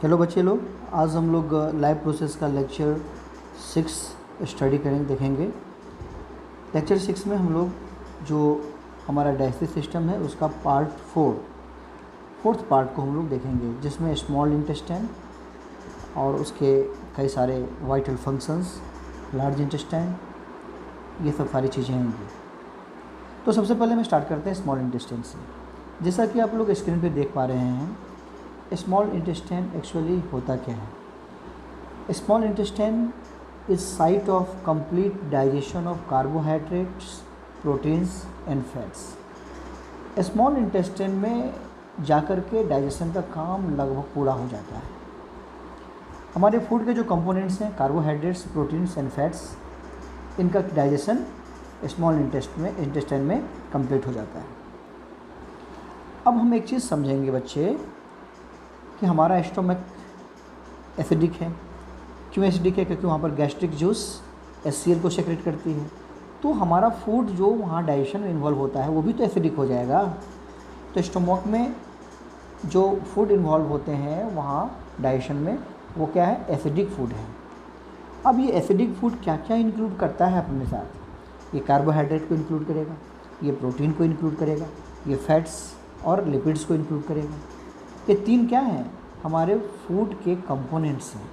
चलो बच्चे लोग, आज हम लोग लाइव प्रोसेस का लेक्चर 6 स्टडी देखेंगे। लेक्चर 6 में हम लोग जो हमारा डाइजेस्टिव सिस्टम है उसका फोर्थ पार्ट को हम लोग देखेंगे, जिसमें स्मॉल इंटेस्टाइन और उसके कई सारे वाइटल फंक्शंस, लार्ज इंटेस्टाइन, ये सब सारी चीज़ें होंगी। तो सबसे पहले हम स्टार्ट करते हैं स्मॉल इंटेस्टाइन से। जैसा कि आप लोग स्क्रीन पे देख पा रहे हैं, स्मॉल इंटेस्टाइन एक्चुअली होता क्या है। Small intestine is site of complete digestion of carbohydrates, proteins and fats. Small intestine में जाकर के डाइजेशन का काम लगभग पूरा हो जाता है। हमारे फूड के जो कंपोनेंट्स हैं, कार्बोहाइड्रेट्स, प्रोटीन्स एंड फैट्स, इनका डाइजेशन स्मॉल इंटेस्टाइन में कंप्लीट हो जाता है। अब हम एक चीज़ समझेंगे बच्चे कि हमारा स्टोमक एसिडिक है। क्यों एसिडिक है? क्योंकि वहाँ पर गैस्ट्रिक जूस HCl को सेक्रेट करती है। तो हमारा फूड जो वहाँ डाइजेशन में इन्वॉल्व होता है वो भी तो एसिडिक हो जाएगा। तो स्टोमक में जो फूड इन्वॉल्व होते हैं वहाँ डाइजेशन में, वो क्या है? एसिडिक फूड है। अब ये एसिडिक फूड क्या क्या इंक्लूड करता है अपने साथ? ये कार्बोहाइड्रेट को इंक्लूड करेगा, ये प्रोटीन को इंक्लूड करेगा, ये फैट्स और लिपिड्स को इंक्लूड करेगा। ये तीन क्या हैं? हमारे फूड के कंपोनेंट्स हैं।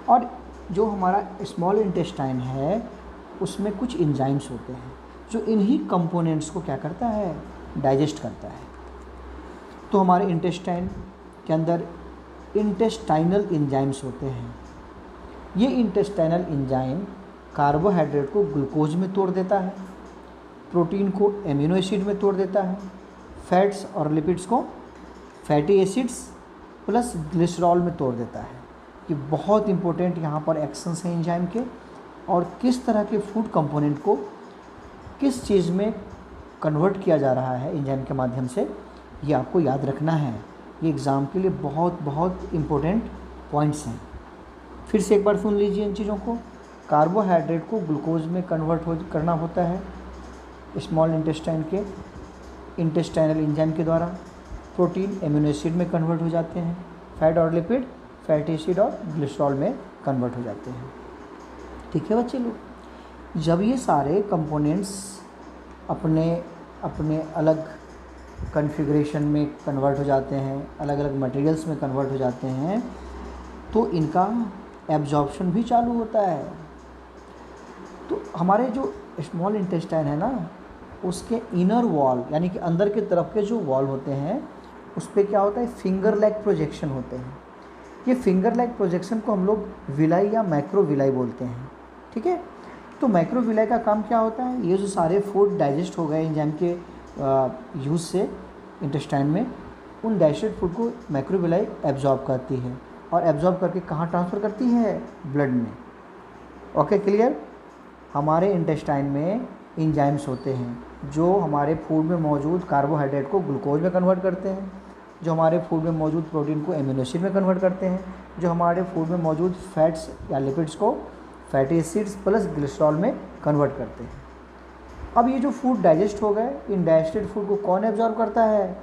और जो हमारा स्मॉल इंटेस्टाइन है उसमें कुछ एंजाइम्स होते हैं जो इन्हीं कंपोनेंट्स को क्या करता है? डाइजेस्ट करता है। तो हमारे इंटेस्टाइन के अंदर इंटेस्टाइनल एंजाइम्स होते हैं। ये इंटेस्टाइनल एंजाइम कार्बोहाइड्रेट को ग्लूकोज में तोड़ देता है, प्रोटीन को एमिनो एसिड में तोड़ देता है, फैट्स और लिपिड्स को फैटी एसिड्स प्लस ग्लिसरॉल में तोड़ देता है। ये बहुत इंपॉर्टेंट यहाँ पर एक्शंस हैं एंजाइम के, और किस तरह के फूड कंपोनेंट को किस चीज़ में कन्वर्ट किया जा रहा है एंजाइम के माध्यम से, ये आपको याद रखना है। ये एग्ज़ाम के लिए बहुत बहुत इम्पोर्टेंट पॉइंट्स हैं। फिर से एक बार सुन लीजिए इन चीज़ों को। कार्बोहाइड्रेट को ग्लूकोज में कन्वर्ट करना होता है स्मॉल इंटेस्टाइन के इंटेस्टाइनल एंजाइम के द्वारा। प्रोटीन एमिनो एसिड में कन्वर्ट हो जाते हैं, फैट और लिपिड फैटी एसिड और ग्लिसरॉल में कन्वर्ट हो जाते हैं। ठीक है बच्चे लोग, जब ये सारे कंपोनेंट्स अपने अपने अलग कॉन्फ़िगरेशन में कन्वर्ट हो जाते हैं, अलग अलग मटेरियल्स में कन्वर्ट हो जाते हैं, तो इनका एब्जॉर्प्शन भी चालू होता है। तो हमारे जो स्मॉल इंटेस्टाइन है ना, उसके इनर वॉल यानी कि अंदर की तरफ के जो वॉल होते हैं उस पर क्या होता है? फिंगर लैग प्रोजेक्शन होते हैं। ये फिंगर लैग प्रोजेक्शन को हम लोग विलाई या मैक्रोविलाई बोलते हैं। ठीक है, तो मैक्रोविलाई का काम क्या होता है? ये जो सारे फूड डाइजेस्ट हो गए एंजाइम के यूज़ से इंटेस्टाइन में, उन डाइजेस्टेड फूड को मैक्रोविलाई एब्जॉर्ब करती है, और एब्जॉर्ब करके कहाँ ट्रांसफ़र करती है? ब्लड में। Okay, clear? हमारे इंटेस्टाइन में एंजाइम्स होते हैं जो हमारे फूड में मौजूद कार्बोहाइड्रेट को ग्लूकोज में कन्वर्ट करते हैं, जो हमारे फूड में मौजूद प्रोटीन को एमिनो एसिड में कन्वर्ट करते हैं, जो हमारे फूड में मौजूद फैट्स या लिपिड्स को फैटी एसिड्स प्लस ग्लिसरॉल में कन्वर्ट करते हैं। अब ये जो फूड डाइजेस्ट हो गए, इन डाइजेस्टेड फूड को कौन एब्जॉर्ब करता है?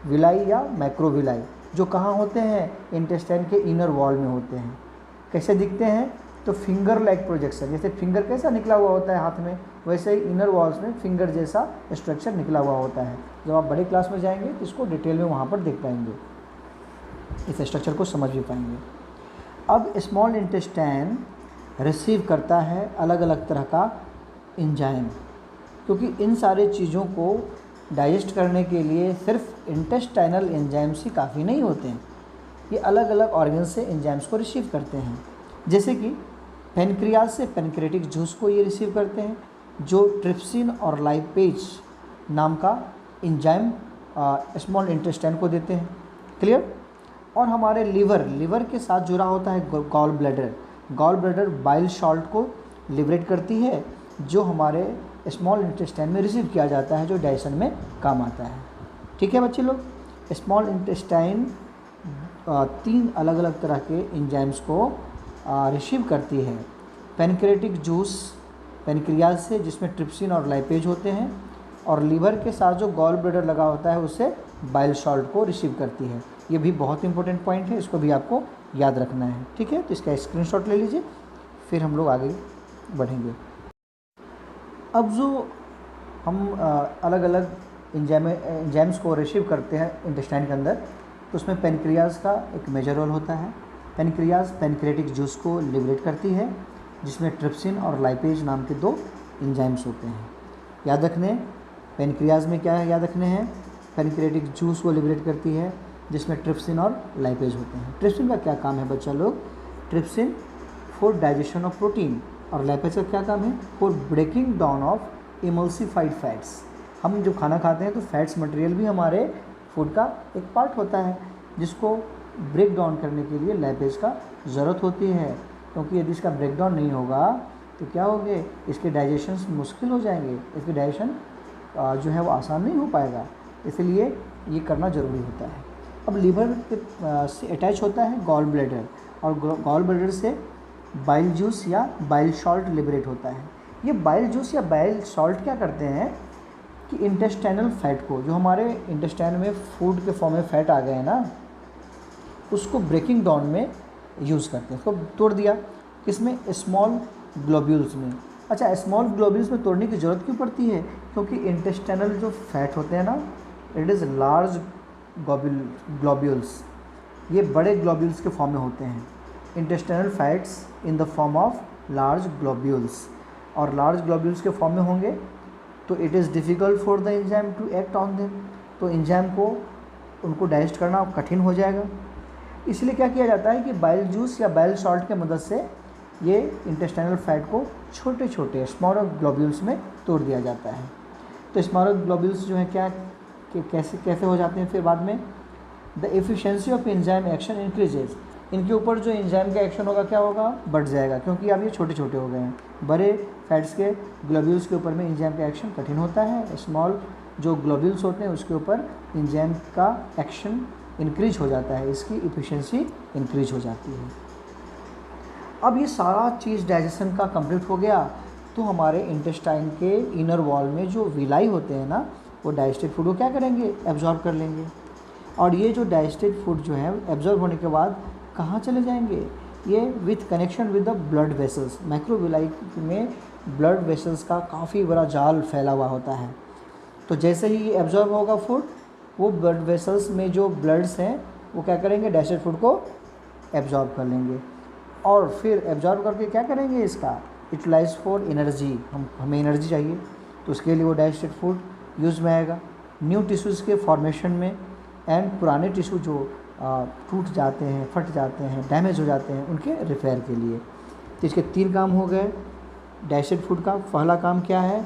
विलाई या मैक्रोविलाई, जो कहाँ होते हैं? इंटेस्टाइन के इनर वॉल में होते हैं। कैसे दिखते हैं? तो फिंगर लाइक प्रोजेक्शन, जैसे फिंगर कैसा निकला हुआ होता है हाथ में, वैसे ही इनर वॉल्स में फिंगर जैसा स्ट्रक्चर निकला हुआ होता है। जब आप बड़े क्लास में जाएंगे तो इसको डिटेल में वहाँ पर देख पाएंगे, इस स्ट्रक्चर को समझ भी पाएंगे। अब स्मॉल इंटेस्टाइन रिसीव करता है अलग अलग तरह का एंजाइम, क्योंकि इन सारे चीज़ों को डाइजेस्ट करने के लिए सिर्फ इंटेस्टाइनल एंजाइम्स ही काफ़ी नहीं होते हैं। ये अलग अलग ऑर्गन से एंजाइम्स को रिसीव करते हैं। जैसे कि पेनक्रियाज से पेनक्रेटिक जूस को ये रिसीव करते हैं, जो ट्रिप्सिन और लाइपेज नाम का एंजाइम स्मॉल इंटेस्टाइन को देते हैं। क्लियर? और हमारे लिवर के साथ जुड़ा होता है गॉल ब्लैडर बाइल सॉल्ट को लिबरेट करती है, जो हमारे स्मॉल इंटेस्टाइन में रिसीव किया जाता है, जो डाइजेशन में काम आता है। ठीक है बच्चे लोग, स्मॉल इंटेस्टाइन 3 अलग अलग तरह के एंजाइम्स को रिसीव करती है। पेनक्रेटिक जूस पेनक्रियाज से, जिसमें ट्रिप्सिन और लाइपेज होते हैं, और लीवर के साथ जो गॉल ब्लैडर लगा होता है उससे बाइल सॉल्ट को रिसीव करती है। ये भी बहुत इंपॉर्टेंट पॉइंट है, इसको भी आपको याद रखना है, ठीक है। तो इसका स्क्रीनशॉट ले लीजिए, फिर हम लोग आगे बढ़ेंगे। अब जो हम अलग अलग एंजाइम्स को रिसीव करते हैं इंटेस्टाइन के अंदर, तो उसमें पेनक्रियाज का एक मेजर रोल होता है। पेनक्रियाज पेनक्रियाटिक जूस को लिबरेट करती है, जिसमें ट्रिप्सिन और लाइपेज नाम के 2 एंजाइम्स होते हैं। याद रखने, पेनक्रियाज में क्या है याद रखने हैं, पेनक्रियाटिक जूस को लिबरेट करती है, जिसमें ट्रिप्सिन और लाइपेज होते हैं। ट्रिप्सिन का क्या काम है बच्चा लोग, trypsin for digestion of protein, और लाइपेज का क्या काम है, for breaking down of emulsified fats. हम जब खाना खाते हैं तो फैट्स मटेरियल भी हमारे फूड का एक पार्ट होता है, जिसको ब्रेक डाउन करने के लिए लाइपेज का ज़रूरत होती है, क्योंकि यदि इसका ब्रेक डाउन नहीं होगा तो क्या होंगे, इसके डाइजेशन मुश्किल हो जाएंगे, इसके डाइजेशन जो है वो आसान नहीं हो पाएगा, इसलिए ये करना ज़रूरी होता है। अब लीवर से अटैच होता है गॉल ब्लैडर, और गॉल ब्लैडर से बाइल जूस या बाइल सॉल्ट लिबरेट होता है। ये बाइल जूस या बाइल सॉल्ट क्या करते हैं कि इंटेस्टाइनल फैट को, जो हमारे इंटेस्टाइन में फूड के फॉर्म में फैट आ गए हैं ना, उसको ब्रेकिंग डाउन में यूज़ करते हैं। उसको तोड़ दिया किसमें, स्मॉल ग्लोब्यूल्स में। अच्छा, स्मॉल ग्लोब्यूल्स में तोड़ने की ज़रूरत क्यों पड़ती है, क्योंकि इंटेस्टाइनल जो फैट होते हैं ना, इट इज़ लार्ज ग्लोब्यूल्स, ये बड़े ग्लोब्यूल्स के फॉर्म में होते हैं। Intestinal fats in the form of large globules, और लार्ज ग्लोब्यूल्स के फॉर्म में होंगे तो it is difficult for the enzyme to act on them, तो एंजाइम को उनको डाइजेस्ट करना कठिन हो जाएगा। इसलिए क्या किया जाता है कि बाइल जूस या बाइल सॉल्ट के मदद से ये इंटेस्टाइनल फैट को छोटे छोटे स्मॉल ग्लोब्यूल्स में तोड़ दिया जाता है। तो स्मॉल ग्लोब्यूल्स जो है क्या कैसे हो जाते हैं फिर बाद में, the efficiency of enzyme action increases, इनके ऊपर जो एंजाइम का एक्शन होगा क्या होगा, बढ़ जाएगा, क्योंकि अब ये छोटे छोटे हो गए हैं। बड़े फैट्स के ग्लोब्यूल्स के ऊपर में एंजाइम का एक्शन कठिन होता है, स्मॉल जो ग्लोब्यूल्स होते हैं उसके ऊपर एंजाइम का एक्शन इंक्रीज हो जाता है, इसकी एफिशिएंसी इंक्रीज हो जाती है। अब ये सारा चीज़ डाइजेशन का कंप्लीट हो गया, तो हमारे इंटेस्टाइन के इनर वॉल में जो विलाई होते हैं ना, वो डाइजेस्टेड फूड को क्या करेंगे, एब्जॉर्ब कर लेंगे। और ये जो डाइजेस्टेड फूड जो है एब्जॉर्ब होने के बाद कहाँ चले जाएंगे, ये with connection with the blood vessels, microvilli में ब्लड वेसल्स का काफ़ी बड़ा जाल फैला हुआ होता है। तो जैसे ही ये एब्जॉर्ब होगा फूड, वो ब्लड वेसल्स में जो ब्लड्स हैं वो क्या करेंगे, डाइजेस्टेड फूड को एब्जॉर्ब कर लेंगे, और फिर एब्जॉर्ब करके क्या करेंगे, इसका यूटिलाइज फॉर एनर्जी, हमें एनर्जी चाहिए, तो उसके लिए वो डाइजेस्टेड फूड यूज़ में आएगा न्यू टिश्यूज़ के फॉर्मेशन में, एंड पुराने टिश्यू जो टूट जाते हैं, फट जाते हैं, डैमेज हो जाते हैं, उनके रिपेयर के लिए। तो इसके 3 काम हो गए डाइजेस्टेड फूड का। पहला काम क्या है,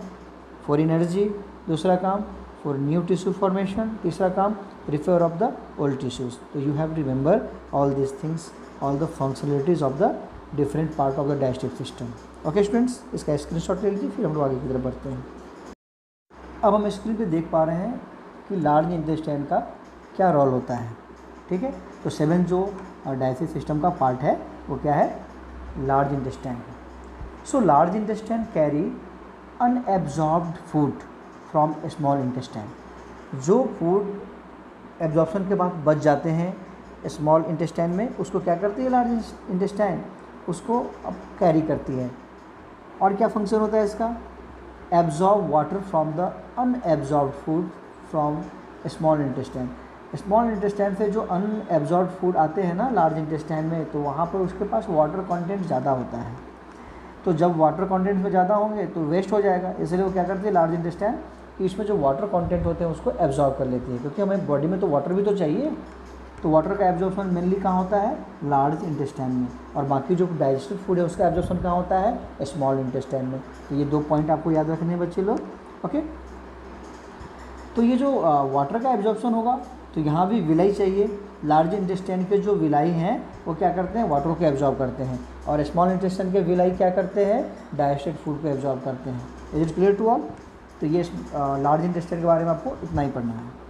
फॉर एनर्जी, दूसरा काम फॉर न्यू टिश्यू फॉर्मेशन, तीसरा काम repair of the old tissues. तो you have to remember all this things, all the functionalities of the different part of the digestive system. Okay students, इसका screenshot ले लीजिए, फिर हम लोग आगे की तरफ बढ़ते हैं। अब हम स्क्रीन पे देख पा रहे हैं कि लार्ज इंटेस्टाइन का क्या रोल होता है, ठीक है। तो 7 जो डाइजेस्टिव सिस्टम का पार्ट है वो क्या है, लार्ज इंटेस्टाइन है। So large intestine carry unabsorbed food from small intestine, जो फूड एब्जॉर्प्शन के बाद बच जाते हैं स्मॉल इंटेस्टाइन में, उसको क्या करती है लार्ज इंटेस्टाइन, उसको अब कैरी करती है। और क्या फंक्शन होता है इसका, absorb water from the unabsorbed food from small intestine. Small intestine से जो अनएब्जॉर्ब्ड फूड आते हैं ना लार्ज इंटेस्टाइन में, तो वहाँ पर उसके पास वाटर कंटेंट ज़्यादा होता है। तो जब वाटर कंटेंट में ज़्यादा होंगे तो वेस्ट हो जाएगा, इसलिए वो क्या करती है लार्ज इंटेस्टाइन कि इसमें जो वाटर कंटेंट होते हैं उसको एब्जॉर्ब कर लेती है, क्योंकि हमें बॉडी में तो वाटर भी तो चाहिए। तो वाटर का एब्जॉर्प्शन मेनली कहाँ होता है, लार्ज इंटेस्टाइन में, और बाकी जो डाइजेस्टिव फूड है उसका एब्जॉर्प्शन कहाँ होता है, स्मॉल इंटेस्टाइन में। तो ये 2 पॉइंट आपको याद रखने हैं बच्चे लोग, ओके। तो ये जो वाटर का एब्जॉर्प्शन होगा, तो यहाँ भी विलाई चाहिए। लार्ज इंटेस्टाइन के जो विलाई हैं वो क्या करते हैं, वाटर को एब्जॉर्ब करते हैं, और स्मॉल इंटेस्टाइन के विलाई क्या करते हैं, डाइजेस्टेड फूड को एब्जॉर्ब करते हैं। Is it clear to all. तो ये लार्ज इंटेस्टाइन के बारे में आपको इतना ही पढ़ना है।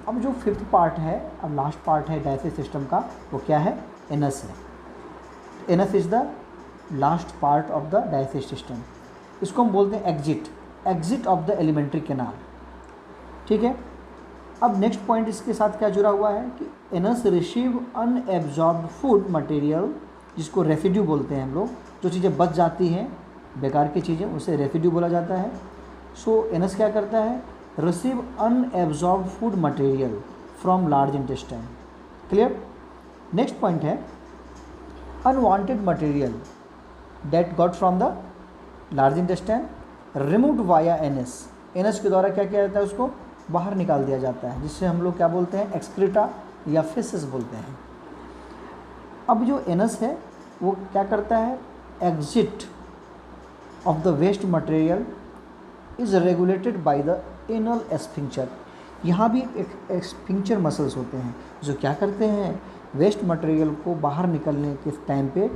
अब जो 5th पार्ट है, अब लास्ट पार्ट है डाइजेस्टिव सिस्टम का, वो क्या है, एनस है। Anus is the last part of the digestive system. इसको हम बोलते हैं exit of the alimentary canal, ठीक है। अब नेक्स्ट पॉइंट इसके साथ क्या जुड़ा हुआ है कि anus receive unabsorbed food material, जिसको रेसिड्यू बोलते हैं हम लोग, जो चीज़ें बच जाती हैं बेकार की चीज़ें उसे रेसिड्यू बोला जाता है। सो एनस क्या करता है, receive unabsorbed food material from large intestine. Clear. Next point है unwanted material that got from the large intestine removed via anus. Anus के द्वारा क्या किया जाता है, उसको बाहर निकाल दिया जाता है, जिससे हम लोग क्या बोलते हैं, एक्सक्रीटा या फेसेस बोलते हैं। अब जो एनस है वो क्या करता है, exit of the waste material is regulated by the anal sphincter. यहाँ भी एक स्फिंक्टर मसल्स होते हैं जो क्या करते हैं, वेस्ट मटेरियल को बाहर निकलने के टाइम पे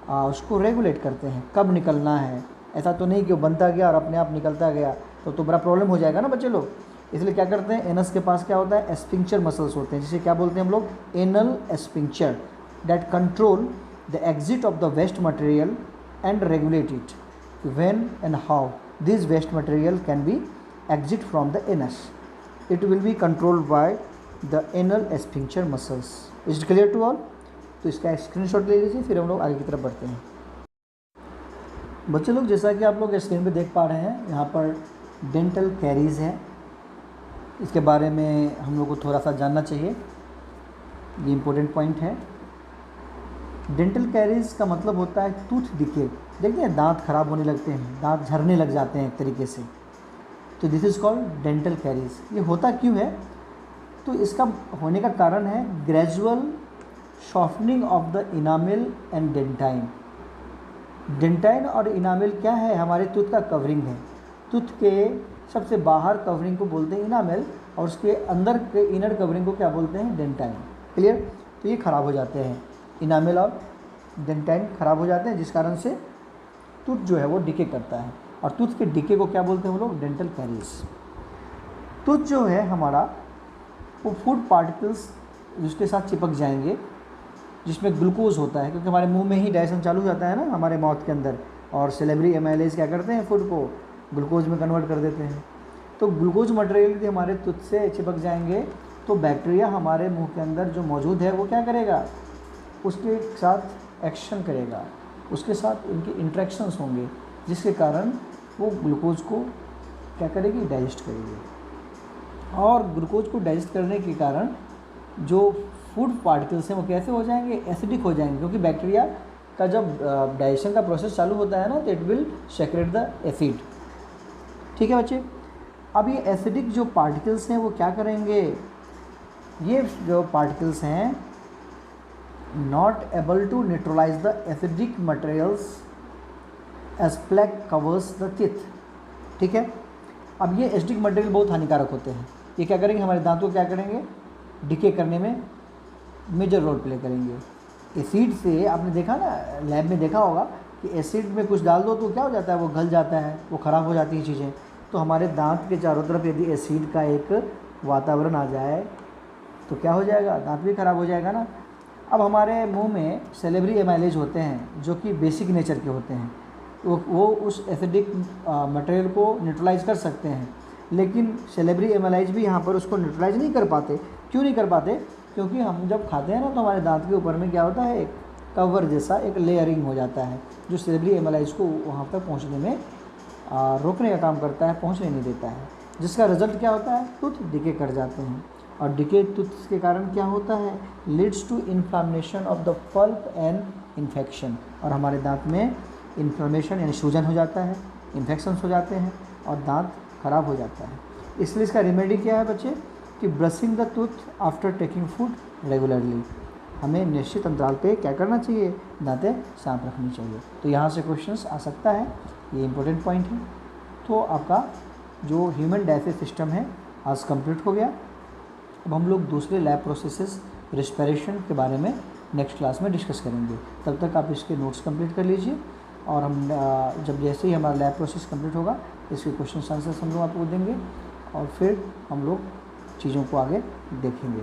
उसको रेगुलेट करते हैं, कब निकलना है। ऐसा तो नहीं कि वो बनता गया और अपने आप निकलता गया, तो बड़ा प्रॉब्लम हो जाएगा ना बच्चे लोग। इसलिए क्या करते हैं, एनस के पास क्या होता है, स्फिंक्टर मसल्स होते हैं, जिसे क्या बोलते हैं हम लोग, anal sphincter, that control the exit of the waste material and regulate it when and how this waste material can be exit from the anus. It will be controlled by the anal sphincter muscles. Is it clear to all? तो इसका screenshot ले लीजिए, फिर हम लोग आगे की तरफ बढ़ते हैं। बच्चे लोग, जैसा कि आप लोग स्क्रीन पे देख पा रहे हैं, यहाँ पर डेंटल कैरीज है, इसके बारे में हम लोग को थोड़ा सा जानना चाहिए, ये इम्पोर्टेंट पॉइंट है। डेंटल कैरीज का मतलब होता है टूथ डिके। देखते हैं दांत खराब होने लगते हैं, दांत झड़ने लग जाते हैं एक तरीके से, तो this is called dental caries. ये होता क्यों है, तो इसका होने का कारण है gradual softening of the enamel and dentine. Dentine और इनामिल क्या है, हमारे टूथ का कवरिंग है। टूथ के सबसे बाहर कवरिंग को बोलते हैं इनामिल, और उसके अंदर के इनर कवरिंग को क्या बोलते हैं, डेंटाइन। क्लियर। तो ये ख़राब हो जाते हैं, इनामिल और डेंटाइन ख़राब हो जाते हैं, जिस कारण से टूथ जो है वो डिके करता है, और टूथ के डिके को क्या बोलते हैं हम लोग, डेंटल कैरीज। टूथ जो है हमारा, वो फूड पार्टिकल्स जिसके साथ चिपक जाएंगे, जिसमें ग्लूकोज होता है, क्योंकि हमारे मुंह में ही डाइजेशन चालू हो जाता है ना हमारे माउथ के अंदर, और सेलेब्री एमाइलेज क्या करते हैं, फूड को ग्लूकोज में कन्वर्ट कर देते हैं। तो ग्लूकोज मटेरियल यदि हमारे टूथ से चिपक जाएंगे, तो बैक्टीरिया हमारे मुंह के अंदर जो मौजूद है वो क्या करेगा, उसके साथ एक्शन करेगा, उसके साथ उनके इंट्रैक्शंस होंगे, जिसके कारण वो ग्लूकोज को क्या करेगी, डाइजेस्ट करेगी। और ग्लूकोज को डाइजेस्ट करने के कारण जो फूड पार्टिकल्स हैं वो कैसे हो जाएंगे, एसिडिक हो जाएंगे, क्योंकि बैक्टीरिया का जब डाइजेशन का प्रोसेस चालू होता है ना, तो it will secrete the acid. ठीक है बच्चे। अब ये एसिडिक जो पार्टिकल्स हैं वो क्या करेंगे, ये जो पार्टिकल्स हैं not able to neutralise the acidic materials as plaque covers the teeth. ठीक है। अब ये एसिडिक मटेरियल बहुत हानिकारक होते हैं, ये क्या करेंगे, हमारे दांतों को क्या करेंगे, डिके करने में मेजर रोल प्ले करेंगे। एसिड से आपने देखा ना, लैब में देखा होगा कि एसिड में कुछ डाल दो तो क्या हो जाता है, वो गल जाता है, वो ख़राब हो जाती हैं चीज़ें। तो हमारे दांत के चारों तरफ यदि एसिड का एक वातावरण आ जाए तो क्या हो जाएगा, दांत भी ख़राब हो जाएगा ना। अब हमारे मुंह में सेलेब्री एमाइलेज होते हैं जो कि बेसिक नेचर के होते हैं, वो उस एसिडिक मटेरियल को न्यूट्रलाइज कर सकते हैं, लेकिन सेलेब्री एमाइलेज भी यहाँ पर उसको न्यूट्रलाइज नहीं कर पाते। क्यों नहीं कर पाते, क्योंकि हम जब खाते हैं ना, तो हमारे दांत के ऊपर में क्या होता है, एक कवर जैसा एक लेयरिंग हो जाता है, जो सेलेब्री एमाइलेज को वहाँ तक पहुँचने में रोकने का काम करता है, पहुँचने नहीं देता है, जिसका रिजल्ट क्या होता है, टूथ डिके कर जाते हैं। और डिके टूथ के कारण क्या होता है, leads to inflammation of the pulp and infection, और हमारे दांत में इन्फ्लामेशन यानी सूजन हो जाता है, इन्फेक्शंस हो जाते हैं, और दांत खराब हो जाता है। इसलिए इसका रेमेडी क्या है बच्चे, कि brushing the tooth after taking food regularly. हमें निश्चित अंतराल पे क्या करना चाहिए, दांतें साफ रखनी चाहिए। तो यहाँ से क्वेश्चंस आ सकता है, ये इंपॉर्टेंट पॉइंट है। तो आपका जो ह्यूमन डाइजेस्टिव सिस्टम है आज कंप्लीट हो गया। अब हम लोग दूसरे लैब प्रोसेसेस रेस्पिरेशन के बारे में नेक्स्ट क्लास में डिस्कस करेंगे। तब तक आप इसके नोट्स कंप्लीट कर लीजिए, और हम जब जैसे ही हमारा लैब प्रोसेस कंप्लीट होगा, इसके क्वेश्चन आंसर्स हम लोग आपको देंगे, और फिर हम लोग चीज़ों को आगे देखेंगे।